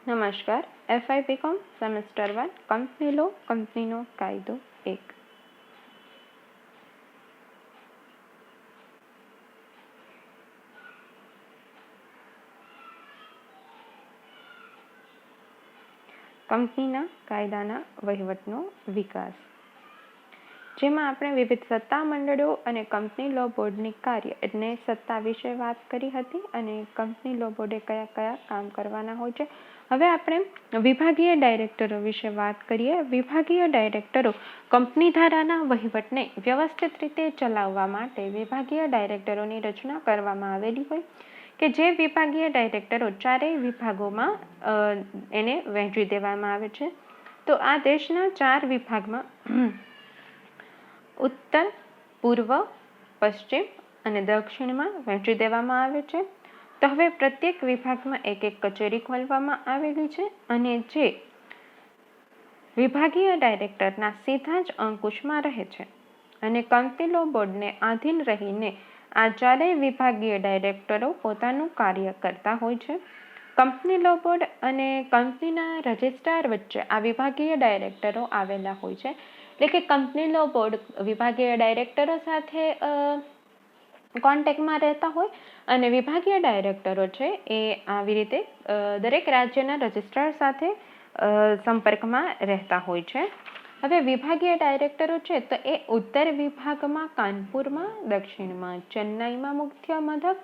નમસ્કાર. FY B Com semester 1 company law કંપનીનો કાયદો 1. કંપનીના કાયદાના વહીવટનો વિકાસ, જેમાં આપણે વિવિધ સત્તા મંડળો અને કંપની લો બોર્ડની કાર્ય એટલે સત્તા વિશે વાત કરી હતી અને કંપની લો બોર્ડે કયા કયા કામ કરવાના હોય છે. હવે આપણે વિભાગીય ડાયરેક્ટરો વિશે વાત કરીએ. વિભાગીય ડાયરેક્ટરો કંપની ધારાના વહીવટને વ્યવસ્થિત રીતે ચલાવવા માટે વિભાગીય ડાયરેક્ટરોની રચના કરવામાં આવેલી હોય કે જે વિભાગીય ડાયરેક્ટરો ચારેય વિભાગોમાં એને વહેંચી દેવામાં આવે છે. તો આ દેશના 4 વિભાગમાં ઉત્તર, પૂર્વ, પશ્ચિમ અને દક્ષિણમાં વહેંચી દેવામાં આવે છે. તો હવે પ્રત્યેક વિભાગમાં એક એક કચેરી ખોલવામાં આવેલી છે અને જે વિભાગીય ડાયરેક્ટરના સીધા જ અંકુશમાં રહે છે અને કંપની લો બોર્ડને આધીન રહીને આ ચારેય વિભાગીય ડાયરેક્ટરો પોતાનું કાર્ય કરતા હોય છે. કંપની લો બોર્ડ અને કંપનીના રજિસ્ટ્રાર વચ્ચે આ વિભાગીય ડાયરેક્ટરો આવેલા હોય છે. એટલે કે કંપની લો બોર્ડ વિભાગીય ડાયરેક્ટરો સાથે કોન્ટેક્ટમાં રહેતા હોય અને વિભાગીય ડાયરેક્ટરો છે એ આવી રીતે દરેક રાજ્યના રજિસ્ટ્રાર સાથે સંપર્કમાં રહેતા હોય છે. હવે વિભાગીય ડાયરેક્ટરો છે તો એ ઉત્તર વિભાગમાં કાનપુરમાં, દક્ષિણમાં ચેન્નાઈમાં મુખ્ય મથક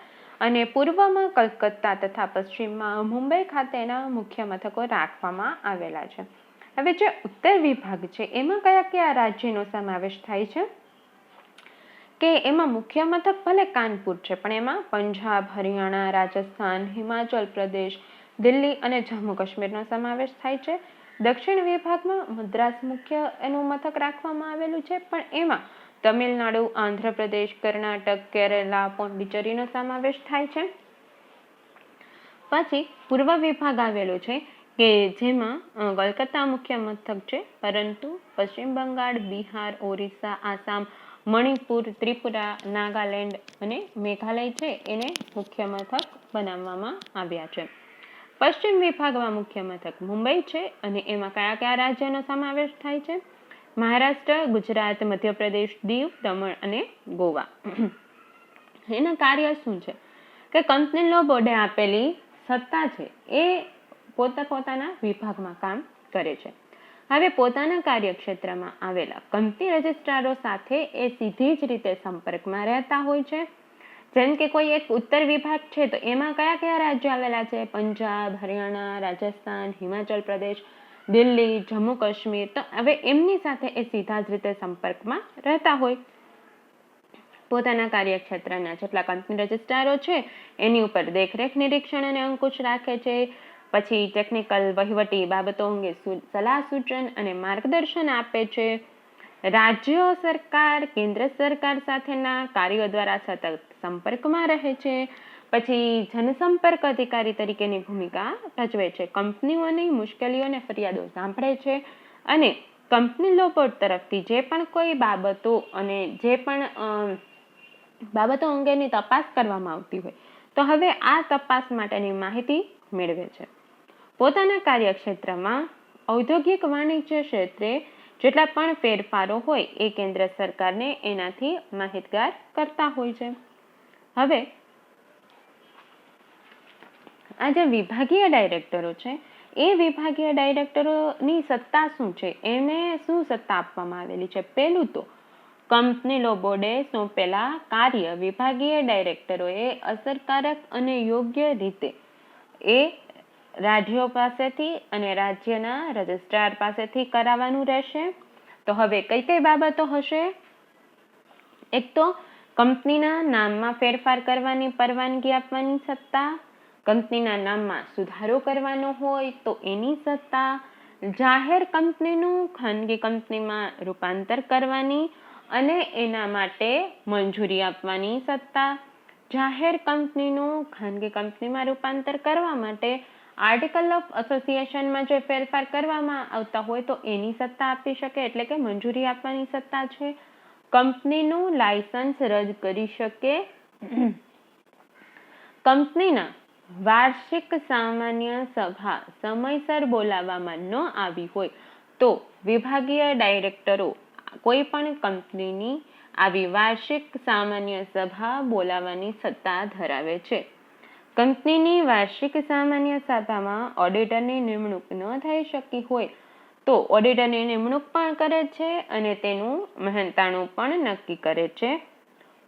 અને પૂર્વમાં કલકત્તા તથા પશ્ચિમમાં મુંબઈ ખાતેના મુખ્ય મથકો રાખવામાં આવેલા છે. હવે જે ઉત્તર વિભાગ છે એમાં કયા કયા રાજ્યનો સમાવેશ થાય છે કે એમાં મુખ્ય મથક ભલે કાનપુર છે પણ એમાં પંજાબ, હરિયાણા, રાજસ્થાન, હિમાચલ પ્રદેશ, દિલ્હી અને જમ્મુ કાશ્મીરનો સમાવેશ થાય છે. દક્ષિણ વિભાગમાં મદ્રાસ મુખ્ય એનું મથક રાખવામાં આવેલું છે પણ એમાં તમિલનાડુ, આંધ્રપ્રદેશ, કર્ણાટક, કેરલા, પોંડિચેરીનો સમાવેશ થાય છે. પછી પૂર્વ વિભાગ આવેલો છે કે જેમાં કલકત્તા મુખ્ય મથક છે પરંતુ પશ્ચિમ બંગાળ, બિહાર, ઓરિસ્સા, આસામ, મણિપુર, ત્રિપુરા, નાગાલેન્ડ અને મેઘાલય છે એને મુખ્ય મથક બનાવવામાં આવ્યા છે. પશ્ચિમ વિભાગમાં મુખ્ય મથક મુંબઈ છે અને એમાં કયા કયા રાજ્યનો સમાવેશ થાય છે? મહારાષ્ટ્ર, ગુજરાત, મધ્યપ્રદેશ, દીવ, દમણ અને ગોવા. એના કાર્ય શું છે કે કંપની લો બોર્ડે આપેલી સત્તા છે એ પોતાના વિભાગમાં કામ કરે છે. હવે પોતાના કાર્યક્ષેત્રમાં આવેલા કંપની રજિસ્ટ્રારો સાથે એ સીધી જ રીતે સંપર્કમાં રહેતા હોય છે. જેમ કે કોઈ એક ઉત્તર વિભાગ છે તો એમાં કયા કયા રાજ્યો આવેલા છે? પંજાબ, હરિયાણા, રાજસ્થાન, હિમાચલ પ્રદેશ, દિલ્હી, જમ્મુ કાશ્મીર. તો હવે એમની સાથે એ સીધા જ રીતે સંપર્કમાં રહેતા હોય. પોતાના કાર્યક્ષેત્રના જેટલા કંપની રજિસ્ટ્રારો છે એની ઉપર દેખરેખ, નિરીક્ષણ અને અંકુશ રાખે છે. પછી ટેકનિકલ વહીવટી બાબતો અંગે સલાહ, સૂચન અને માર્ગદર્શન આપે છે. રાજ્ય સરકાર, કેન્દ્ર સરકાર સાથેના કાર્યો દ્વારા સતત સંપર્કમાં રહે છે. પછી જનસંપર્ક અધિકારી તરીકેની ભૂમિકા ભજવે છે. કંપનીઓની મુશ્કેલીઓ અને ફરિયાદો સાંભળે છે અને કંપની લો બોર્ડ તરફથી જે પણ કોઈ બાબતો અને જે પણ બાબતો અંગેની તપાસ કરવામાં આવતી હોય તો હવે આ તપાસ માટેની માહિતી મેળવે છે. પોતાના કાર્યક્ષેત્રમાં ઔદ્યોગિક વાણિજ્ય ક્ષેત્રે જેટલા પણ ફેરફારો હોય એ કેન્દ્ર સરકારને એનાથી માહિતગાર કરતા હોય છે. હવે આ જે વિભાગીય ડાયરેક્ટરો છે એ વિભાગીય ડાયરેક્ટરોની સત્તા શું છે? એને શું સત્તા આપવામાં આવેલી છે? પહેલું તો કંપની લો બોર્ડે સોંપેલા કાર્ય વિભાગીય ડાયરેક્ટરોએ અસરકારક અને યોગ્ય રીતે એ રાજ્યો પાસેથી અને રાજ્યના રજિસ્ટ્રાર પાસેથી કરાવવાનું રહેશે. તો હવે કઈ કઈ બાબતો હશે? એક તો કંપનીના નામમાં ફેરફાર કરવાની પરવાનગી આપવાની સત્તા, કંપનીના નામમાં સુધારો કરવાનો હોય તો એની સત્તા, જાહેર કંપનીનું ખાનગી કંપનીમાં રૂપાંતર કરવાની અને એના માટે મંજૂરી આપવાની સત્તા, જાહેર કંપનીનું ખાનગી કંપનીમાં રૂપાંતર કરવા માટે આર્ટિકલ ઓફ એસોસિએશનમાં જે ફેરફાર કરવામાં આવતા હોય તો એની સત્તા આપી શકે એટલે કે મંજૂરી આપવાની સત્તા છે. કંપનીનું લાયસન્સ રદ કરી શકે. કંપનીના વાર્ષિક સામાન્ય સભા સમયસર બોલાવવામાં ન આવી હોય તો વિભાગીય ડાયરેક્ટરો કોઈ પણ કંપનીની આવી વાર્ષિક સામાન્ય સભા બોલાવવાની સત્તા ધરાવે છે. કંપનીની વાર્ષિક સામાન્ય સભામાં ઓડિટરની નિમણૂક ન થઈ શકી હોય તો ઓડિટરની નિમણૂક પણ કરે છે અને તેનું મહેનતાણું પણ નક્કી કરે છે.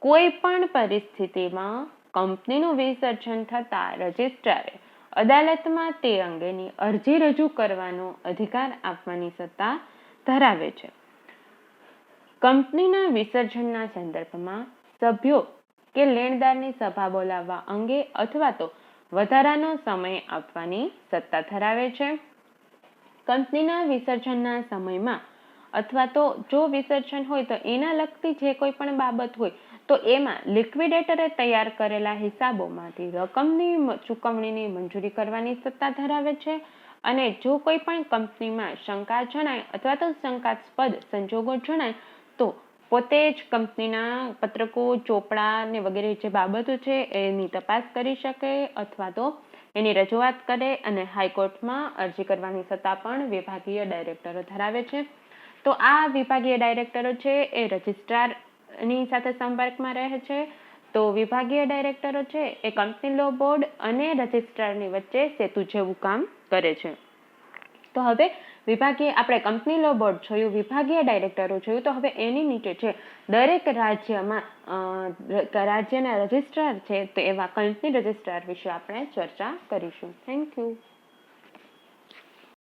કોઈ પણ પરિસ્થિતિમાં કંપનીનું વિસર્જન થતાં રજિસ્ટ્રારે અદાલતમાં તે અંગેની અરજી રજૂ કરવાનો અધિકાર આપવાની સત્તા ધરાવે છે. કંપનીના વિસર્જનના સંદર્ભમાં સભ્યો કે લેણદારની સભા બોલાવવા અંગે અથવા તો વધારાનો સમય આપવાની સત્તા ધરાવે છે. કંપનીના વિસર્જનના સમયમાં અથવા તો જો વિસર્જન હોય તો એના લગતી જે કોઈ પણ બાબત હોય તો એમાં લિક્વિડેટરે તૈયાર કરેલા હિસાબોમાંથી રકમની ચૂકવણીની મંજૂરી કરવાની સત્તા ધરાવે છે. અને જો કોઈ પણ કંપનીમાં શંકા જણાય અથવા તો શંકાસ્પદ સંજોગો જણાય તો પોતે જ કંપનીના પત્રકો, ચોપડા ને વગેરે જે બાબતો છે એની તપાસ કરી શકે અથવા તો એની રજૂઆત કરે અને હાઈકોર્ટમાં અરજી કરવાની સત્તા પણ વિભાગીય ડાયરેક્ટરો ધરાવે છે. તો આ વિભાગીય ડાયરેક્ટરો છે એ રજિસ્ટ્રારની સાથે સંપર્કમાં રહે છે. તો વિભાગીય ડાયરેક્ટરો છે એ કંપની લો બોર્ડ અને રજિસ્ટ્રારની વચ્ચે સેતુ જેવું કામ કરે છે. તો હવે આપણે કંપની લો બોર્ડ જોયું, વિભાગીય ડાયરેક્ટરો જોયું, તો હવે એની નીચે છે દરેક રાજ્યમાં રાજ્યના રજિસ્ટ્રાર છે તો એવા કંપની રજિસ્ટ્રાર વિશે આપણે ચર્ચા કરીશું. Thank you.